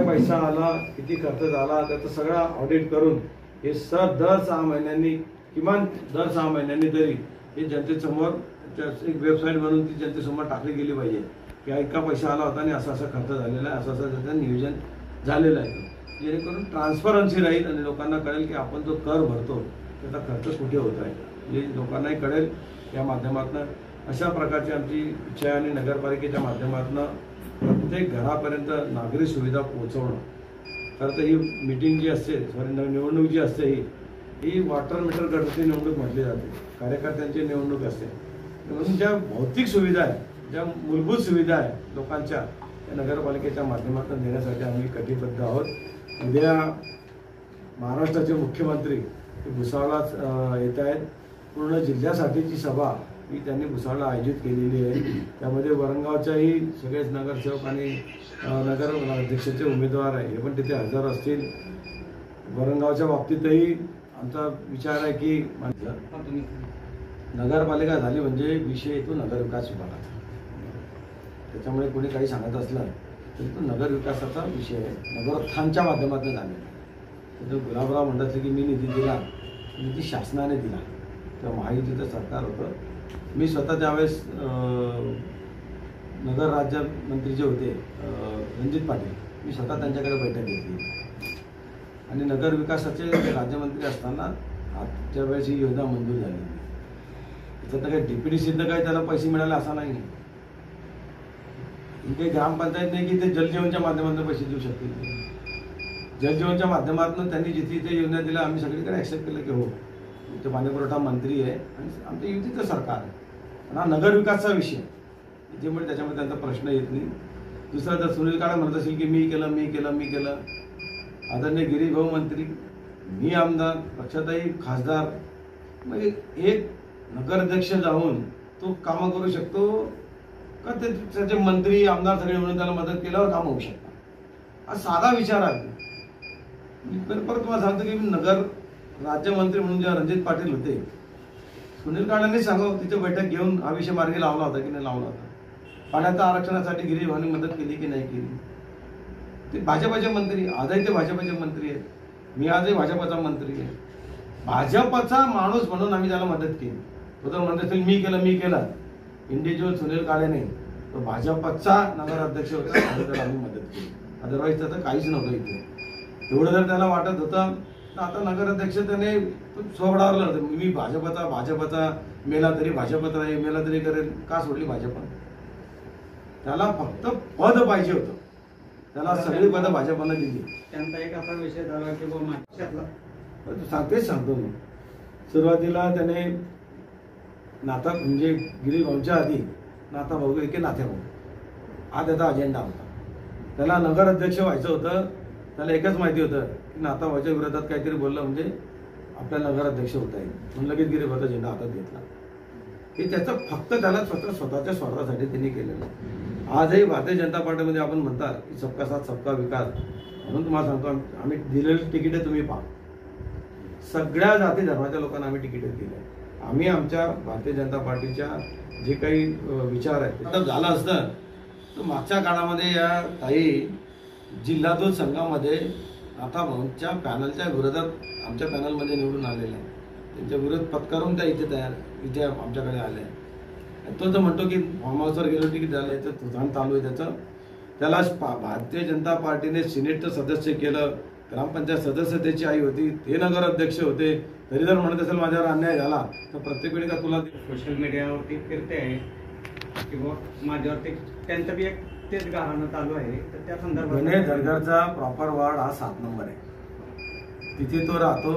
पैसा आला, किती खर्च झाला, त्याचं सगळं ऑडिट करून हे दर 6 महिन्यांनी, किमान दर 6 महिन्यांनी तरी हे जनतेसमोर एक वेबसाईट बनवून ती जनतेसमोर टाकली गेली पाहिजे की इतका पैसा आला होता आणि असा खर्च झालेला आहे, असं त्याचं नियोजन झालेलं आहे, जेणेकरून ट्रान्सपरन्सी राहील आणि लोकांना कळेल की आपण जो कर भरतो त्याचा खर्च कुठे होत आहे, म्हणजे लोकांनाही कळेल. या माध्यमातून अशा प्रकारची आमची इच्छा आहे आणि नगरपालिकेच्या माध्यमातून प्रत्येक घरापर्यंत नागरी सुविधा पोहोचवणं. खरं तर ही मीटिंग जी असते, निवडणूक जी असते ही वॉटर मीटर गटची निवडणूक म्हटली जाते, कार्यकर्त्यांची निवडणूक असते. म्हणून ज्या भौतिक सुविधा आहे, ज्या मूलभूत सुविधा आहे लोकांच्या, त्या नगरपालिकेच्या माध्यमातून देण्यासाठी आम्ही कटिबद्ध आहोत. उद्या महाराष्ट्राचे मुख्यमंत्री भुसावळला येत आहेत. पूर्ण जिल्ह्यासाठीची सभा ही त्यांनी भुसावळला आयोजित केलेली आहे. त्यामध्ये वरणगावच्याही सगळेच नगरसेवक आणि नगर अध्यक्षाचे उमेदवार आहे हे पण तिथे हजर असतील. वरणगावच्या बाबतीतही आमचा विचार आहे की नगरपालिका झाली म्हणजे विषय येतो नगरविकास विभागाचा. त्याच्यामुळे कोणी काही सांगत असलं तरी तो नगरविकासाचा विषय आहे, नगरोत्थानच्या माध्यमातून झालेला आहे. तर गुलाबराव म्हणतात की मी निधी दिला, निधी शासनाने दिला, तर महायुतीचं सरकार होतं. मी स्वतः त्यावेळेस नगर राज्यमंत्री जे होते रणजित पाटील, मी स्वतः त्यांच्याकडे बैठक घेतली आणि नगर विकासाचे राज्यमंत्री असताना आजच्या वेळेस ही योजना मंजूर झाली. त्याच्यात काही DPDCनं काही त्याला पैसे मिळाले असा नाही. ही काही ग्रामपंचायत नाही की ते जलजीवनच्या माध्यमातून पैसे देऊ शकतील. जलजीवनच्या माध्यमातून त्यांनी जिथे योजना दिल्या आम्ही सगळीकडे ॲक्सेप्ट केलं की हो, इथे पाणीपुरवठा मंत्री आहे आणि आमच्या युतीचं सरकार आहे. पण हा नगरविकासचा विषय त्याच्यामुळे त्याच्यामध्ये त्यांचा प्रश्न येत नाही. दुसरा जर सुनील काळे म्हणत असेल की मी केलं, आदरणीय गिरीश भाऊ मंत्री, मी आमदार, रक्षाताई खासदार, म्हणजे एक नगराध्यक्ष जाऊन तो कामं करू शकतो का? त्याचे मंत्री आमदार सगळे म्हणून त्याला मदत केल्यावर कामं होऊ शकतात. हा साधा विचार आहे. मी परत तुम्हाला सांगतो की नगर राज्यमंत्री म्हणून जेव्हा रणजित पाटील होते, सुनील काळेंनी सांगावं तिथे बैठक घेऊन हा विषय मार्गी लावला होता की नाही लावला होता. पाण्याच्या आरक्षणासाठी गिरीश भाऊंनी मदत केली की नाही केली. ते भाजपचे मंत्री, आजही ते भाजपचे मंत्री आहेत. मी आजही भाजपचा मंत्री आहे. भाजपचा माणूस म्हणून आम्ही त्याला मदत केली. तो तर म्हणत असेल मी केलं, इंडिव्हिज्युअल सुनील काळे नाही, तो भाजपचा नगराध्यक्ष होता, त्याला आम्ही मदत केली. अदरवाईज त्याचं काहीच नव्हतं इथे. एवढं जर त्याला वाटत होतं तर आता नगराध्यक्ष त्याने सोबडावलं होतं. मी भाजपचा मेला तरी भाजपत राहील, मेला तरी करेल. का सोडली भाजप? त्याला फक्त पद पाहिजे होतं, त्याला सगळी पदं भाजपनं दिली. त्यांचा एक असा विषय झाला की सांगतो मी. सुरुवातीला त्याने नाथा म्हणजे गिरीश भाऊंच्या आधी नाथा भाऊ की नाथ्या भाऊ हा त्याचा अजेंडा होता. त्याला नगराध्यक्ष व्हायचं होतं. त्याला एकच माहिती होतं की नाथा भाऊच्या विरोधात काहीतरी बोललं म्हणजे आपल्याला नगराध्यक्ष होता येईल, म्हणून लगेच गिरीश भाऊचा अजेंडा हातात घेतला. हे त्याचं फक्त त्याला स्वतःच्या स्वार्थासाठी त्यांनी केलेलं. आजही भारतीय जनता पार्टीमध्ये आपण म्हणतात की सबका साथ सबका विकास, म्हणून तुम्हाला सांगतो आम्ही दिलेली तिकीटे तुम्ही पहा. सगळ्या जाती धर्माच्या लोकांना आम्ही तिकीट दिले. आम्ही आमच्या भारतीय जनता पार्टीच्या जे काही विचार आहेत झालं असतं तर मागच्या काळामध्ये या ताई जिल्हा दूध संघामध्ये नाथा भाऊंच्या पॅनलच्या विरोधात आमच्या पॅनलमध्ये निवडून आलेल्या आहे. त्यांच्या विरोध पत्करून त्या इथे आमच्याकडे आल्या. तो तर म्हणतो की फॉर्म हाऊसवर गेलो की त्याला याचं तुझाण चालू आहे त्याचं. त्याला भारतीय जनता पार्टीने सिनेटचं सदस्य केलं, ग्रामपंचायत सदस्य त्याची आई होती, ते नगराध्यक्ष होते. तरी जर म्हणत असेल माझ्यावर अन्याय झाला तर प्रत्येक वेळी का तुला सोशल मीडियावरती फिरते आहे किंवा माझ्यावरती त्यांचं बी एक तेच गाणं चालू आहे. तर त्या संदर्भात गणेश धरगरचा प्रॉपर वार्ड हा 7 नंबर आहे. तिथे तो राहतो,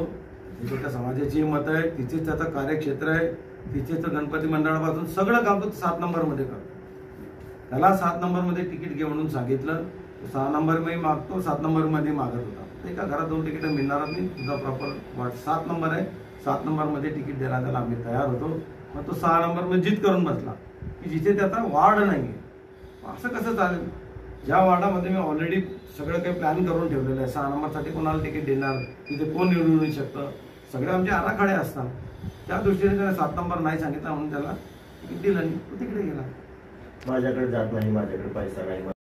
तिथे त्या समाजाची मत आहे, तिथेच त्याचं कार्यक्षेत्र आहे, तिथेच तो गणपती मंडळापासून सगळं काम तो 7 नंबरमध्ये करतो. त्याला 7 नंबरमध्ये तिकीट घे म्हणून सांगितलं. 6 नंबर मी मागतो, 7 नंबरमध्ये मागत होता. एका घरात 2 तिकीटं मिळणार नाही. तुझा प्रॉपर वार्ड 7 नंबर आहे, 7 नंबरमध्ये तिकीट द्यायला त्याला आम्ही तयार होतो. मग तो 6 नंबरमध्ये जिद करून बसला की जिथे त्याचा वार्ड नाही आहे. असं कसं चालेल? ज्या वार्डामध्ये मी ऑलरेडी सगळं काही प्लॅन करून ठेवलेलं आहे, 6 नंबरसाठी कोणाला तिकीट देणार, तिथे कोण निवडून येऊ शकतं, सगळे आमचे आराखडे असतात. त्या दृष्टीने त्याने 7 नंबर नाही सांगितला म्हणून त्याला तिकीट दिलं नाही, तो तिकडे गेला. माझ्याकडे जात नाही, माझ्याकडे पैसा नाही.